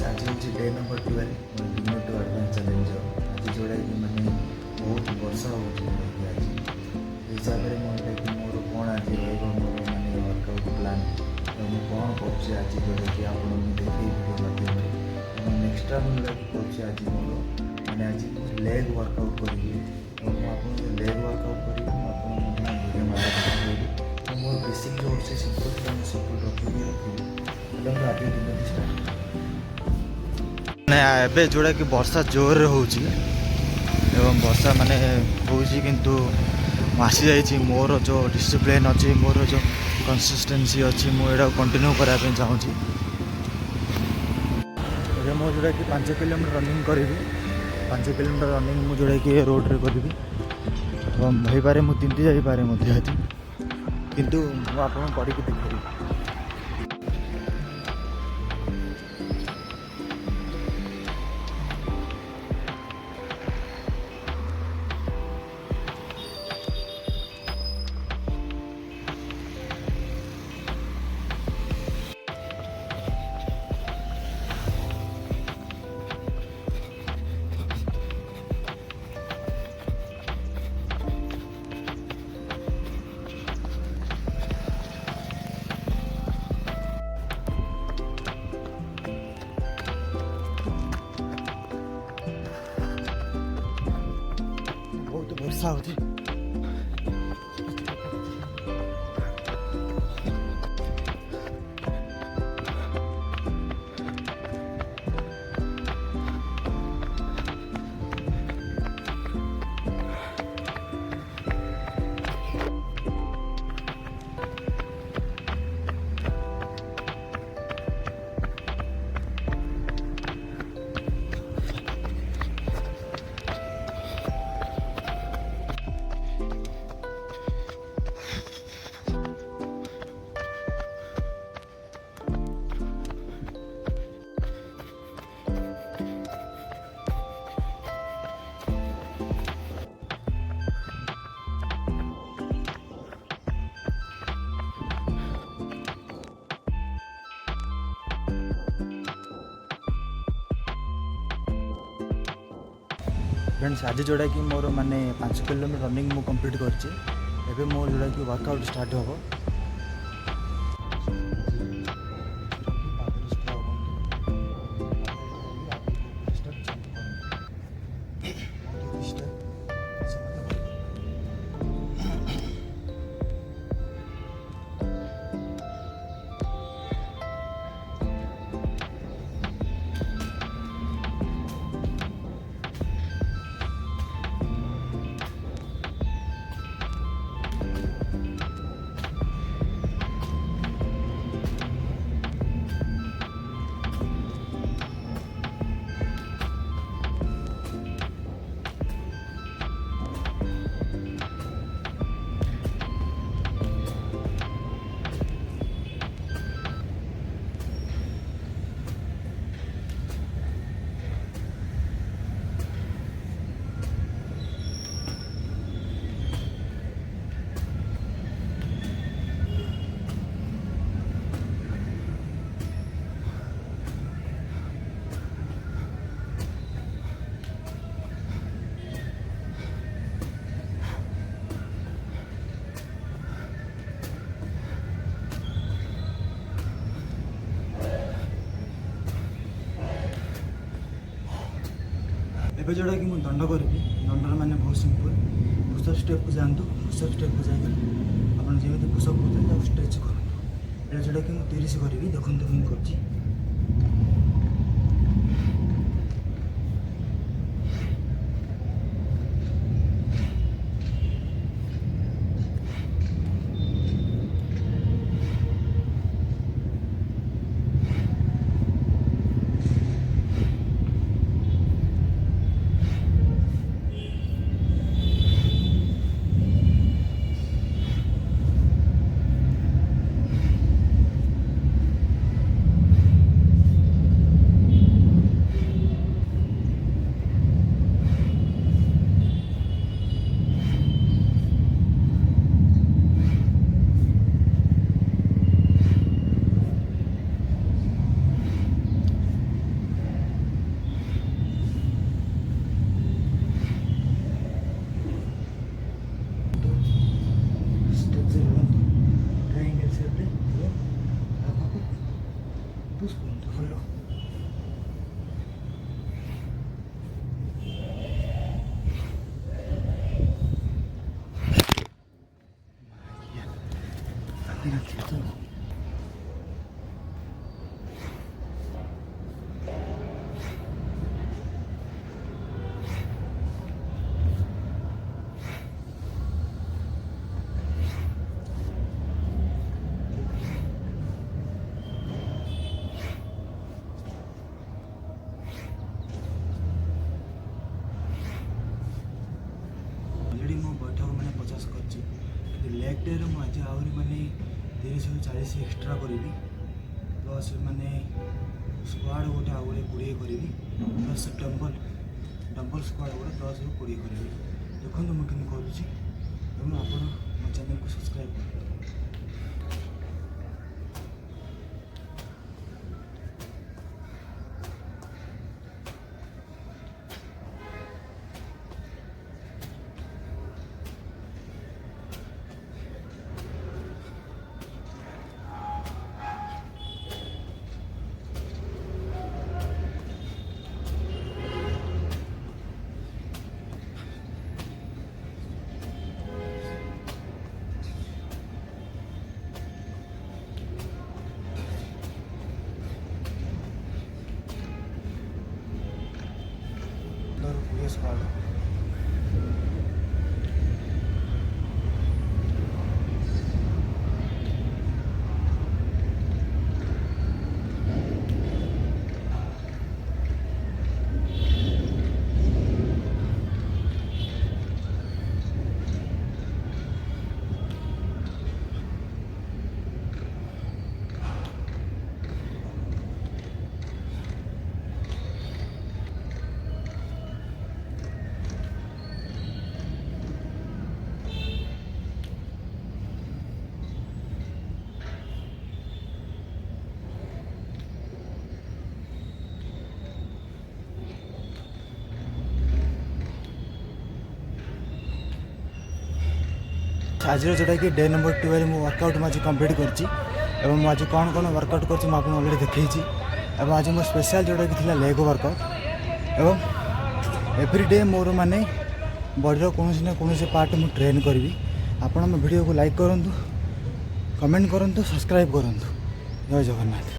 आज हूँ day number 12 beginner to advance challenge आज जोड़ा कि मैंने बहुत वर्षा हो आज हिसाब से मुझे कि मोर कौन आज रोग मोर मैंने वर्कआउट प्लान मुझे कौन कर आज जोटा कि आपको देखे भिडियो माध्यम नेक्स्ट टाइम जोटा कि कर आज मोर मैंने आज लेग वर्कआउट करी मुझे लेग वर्कआउट करी भिडियो माध्यम मोर बेसिक जो अच्छे सिंपल सिंपल रखी आज दिन स्टार्ट ए जोड़ा कि वर्षा जोर होची एवं वर्षा माने होची किंतु आसी जाइए मोर जो डिसिप्लिन अच्छी मोर जो कंसिस्टेंसी अच्छी मुझे कंटिन्यू करने चाहूँगी मो जोड़ा कि 5 किलोमीटर रनिंग करी 5 किलोमीटर रनिंग मुझे जोड़ा कि रोड रे करी भाईपे मुझे तिंती जापे किंतु मुझे करके देखी वर्षा होती फ्रेंड्स आज जोड़ा कि मोर माने 5 किलोमीटर रनिंग मु कंप्लीट कर मोर जोड़ा कि वर्कआउट स्टार्ट हम ଏବେ जोड़ा कि मुझे दंड करी दंडर मैंने बहुत सिंपल पुशअप स्टेप को जातु पुशअप स्टेप को जाकर आप जमी पुशअप करते स्ट्रेच करूँ जोटा कि मुझे 30 करी देखते मुझे कर ଡେରେ ମୁଁ ଆଜି ଆହୁରି ମାନେ 30ରୁ 40 ଏକ୍ସଟ୍ରା କରିବି ପ୍ଲସ୍ ମାନେ ସ୍କ୍ୱାଡ଼ ଗୋଟେ ଆଉ ଗୋଟେ 20 କରିବି ପ୍ଲସ୍ ଡମ୍ବଲ୍ ସ୍କ୍ୱାଡ଼ ଗୋଟେ 10ରୁ 20 କରିବି। ଦେଖନ୍ତୁ ମୁଁ କେମିତି କରୁଛି ଏବଂ ଆପଣ ମୋ ଚ୍ୟାନେଲକୁ ସବସ୍କ୍ରାଇବ୍ କରନ୍ତୁ। Squad. ଆଜିର ଯେଉଁଟାକି ଡେ ନମ୍ବର 12 ମୁଁ ୱାର୍କଆଉଟ୍ ମୁଁ ଆଜି କମ୍ପ୍ଲିଟ୍ କରିଛି ଏବଂ ମୁଁ ଆଜି କ'ଣ କ'ଣ ୱାର୍କଆଉଟ୍ କରିଛି ମୁଁ ଆପଣଙ୍କୁ ଅଲରେଡ଼ି ଦେଖେଇଛି ଏବଂ ଆଜି ମୋର ସ୍ପେଶାଲ୍ ଯେଉଁଟାକି ଥିଲା ଲେଗ୍ ୱାର୍କଆଉଟ୍ ଏବଂ ଏଭ୍ରିଡେ ମୋର ମାନେ ବଡ଼ିର କୌଣସି ନା କୌଣସି ପାର୍ଟ ମୁଁ ଟ୍ରେନ୍ କରିବି। ଆପଣ ମୋ ଭିଡ଼ିଓକୁ ଲାଇକ୍ କରନ୍ତୁ, କମେଣ୍ଟ କରନ୍ତୁ, ସବସ୍କ୍ରାଇବ୍ କରନ୍ତୁ। ଜୟ ଜଗନ୍ନାଥ।